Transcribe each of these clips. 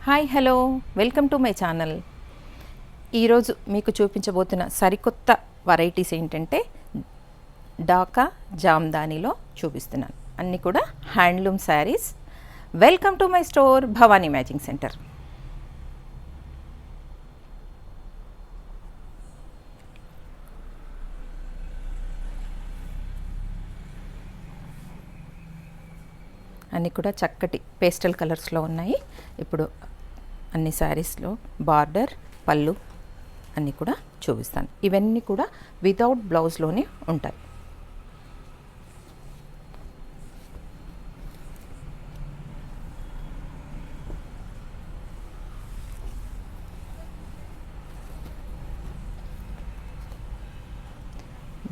Hi hello welcome to my channel. ఈరోజు మీకు చూపించబోతున్న సరికొత్త వెరైటీస్ ఏంటంటే ఢాకా జామ్దానిలో చూపిస్తున్నాను. అన్నీ కూడా handloom saris. Welcome to my store Bhavani matching centre. అన్నీ కూడా చక్కటి పేస్టల్ కలర్స్లో ఉన్నాయి. ఇప్పుడు అన్ని శారీస్లో బార్డర్, పళ్ళు అన్నీ కూడా చూపిస్తాను. ఇవన్నీ కూడా వితౌట్ బ్లౌజ్లోనే ఉంటాయి.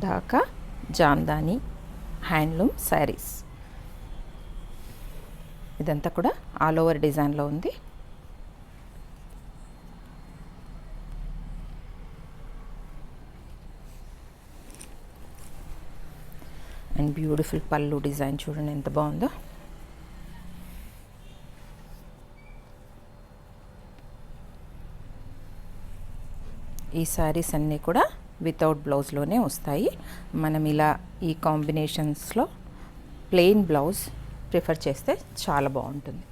ఢాకా జామ్దాని హ్యాండ్లూమ్ శారీస్. ఇదంతా కూడా ఆల్ ఓవర్ డిజైన్లో ఉంది. అండ్ బ్యూటిఫుల్ పళ్ళు డిజైన్ చూడండి ఎంత బాగుందో. ఈ శారీస్ అన్నీ కూడా వితౌట్ బ్లౌజ్లోనే వస్తాయి. మనం ఇలా ఈ కాంబినేషన్స్లో ప్లెయిన్ బ్లౌజ్ ప్రిఫర్ చేస్తే చాలా బాగుంటుంది,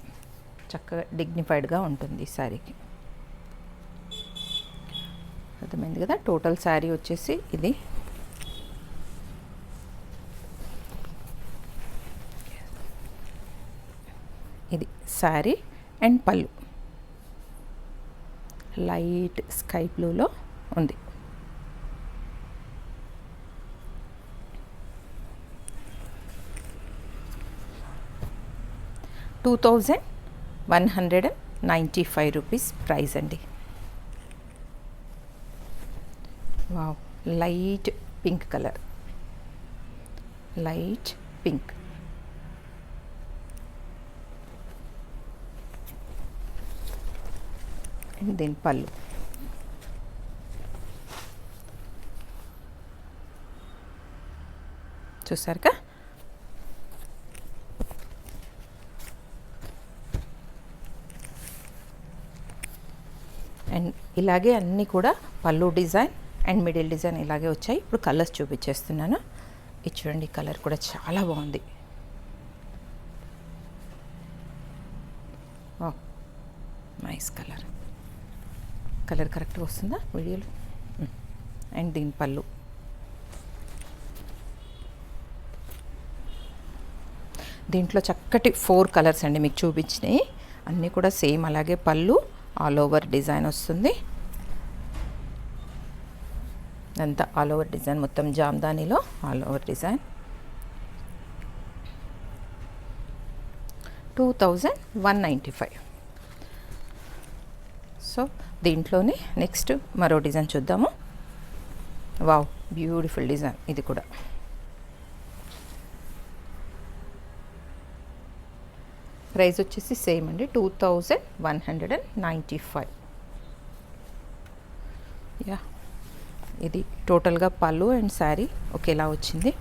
చక్కగా డిగ్నిఫైడ్గా ఉంటుంది ఈ శారీకి. అర్థమైంది కదా. టోటల్ శారీ వచ్చేసి ఇది శారీ అండ్ పళ్ళు లైట్ స్కై బ్లూలో ఉంది. ₹2195 ప్రైస్ అండి. Wow, light pink colour, light pink. And దీని పళ్ళు చూసారుగా. అండ్ ఇలాగే అన్నీ కూడా పళ్ళు డిజైన్ అండ్ మిడిల్ డిజైన్ ఇలాగే వచ్చాయి. ఇప్పుడు కలర్స్ చూపించేస్తున్నాను. ఇది చూడండి, కలర్ కూడా చాలా బాగుంది. Nice colour. కలర్ కరెక్ట్గా వస్తుందా వీడియోలో? అండ్ దీని పళ్ళు దీంట్లో చక్కటి 4 కలర్స్ అండి మీకు చూపించినాయి. అన్నీ కూడా సేమ్ అలాగే పళ్ళు ఆల్ ఓవర్ డిజైన్ వస్తుంది. అంతా ఆల్ ఓవర్ డిజైన్, మొత్తం జామ్దానిలో ఆల్ ఓవర్ డిజైన్. 2195. సో దీంట్లోనే నెక్స్ట్ మరో డిజైన్ చూద్దాము. Wow, beautiful design. ఇది కూడా ప్రైస్ వచ్చేసి సేమ్ అండి, 2195. యా, ఇది టోటల్గా పళ్ళు అండ్ శారీ ఒకేలా వచ్చింది.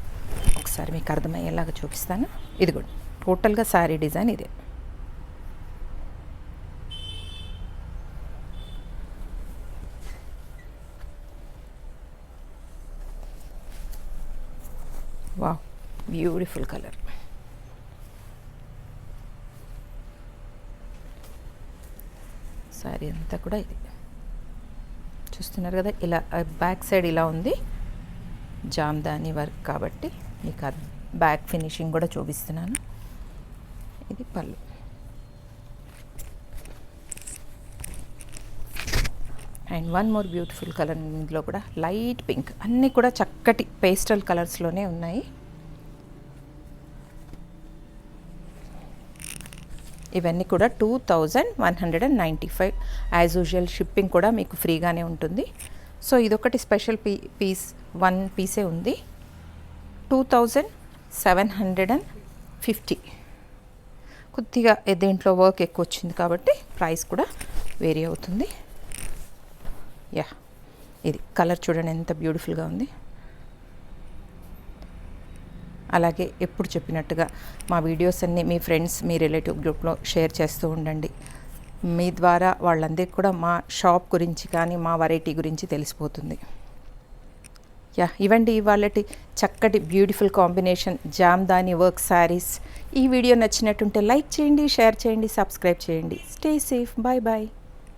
ఒకసారి మీకు అర్థమయ్యేలాగా చూపిస్తాను. ఇది కూడా టోటల్గా శారీ డిజైన్ ఇదే. Wow, beautiful colour. శారీ అంతా కూడా ఇది చూస్తున్నారు కదా. ఇలా బ్యాక్ సైడ్ ఇలా ఉంది, జామ్దాని వర్క్ కాబట్టి మీకు బ్యాక్ ఫినిషింగ్ కూడా చూపిస్తున్నాను. ఇది పళ్ళు. And one more beautiful colour. ఇందులో కూడా లైట్ పింక్. అన్నీ కూడా చక్కటి పేస్టల్ కలర్స్లోనే ఉన్నాయి. ఇవన్నీ కూడా 2195. యాజ్ యూజువల్ షిప్పింగ్ కూడా మీకు ఫ్రీగానే ఉంటుంది. సో ఇదొకటి స్పెషల్ పీస్, 1 పీసే ఉంది. 2750. కొద్దిగా దీంట్లో వర్క్ ఎక్కువ వచ్చింది కాబట్టి ప్రైస్ కూడా వేరీ అవుతుంది. యా, ఇది కలర్ చూడండి ఎంత బ్యూటిఫుల్గా ఉంది. అలాగే ఎప్పుడు చెప్పినట్టుగా మా వీడియోస్ అన్నీ మీ ఫ్రెండ్స్, మీ రిలేటివ్ గ్రూప్లో షేర్ చేస్తూ ఉండండి. మీ ద్వారా వాళ్ళందరికీ కూడా మా షాప్ గురించి కానీ మా వెరైటీ గురించి తెలిసిపోతుంది. ఇవండి ఇవాళటి చక్కటి beautiful combination Jamdani work saris. ఈ వీడియో నచ్చినట్టుంటే లైక్ చేయండి, షేర్ చేయండి, సబ్స్క్రైబ్ చేయండి. Stay safe. Bye bye.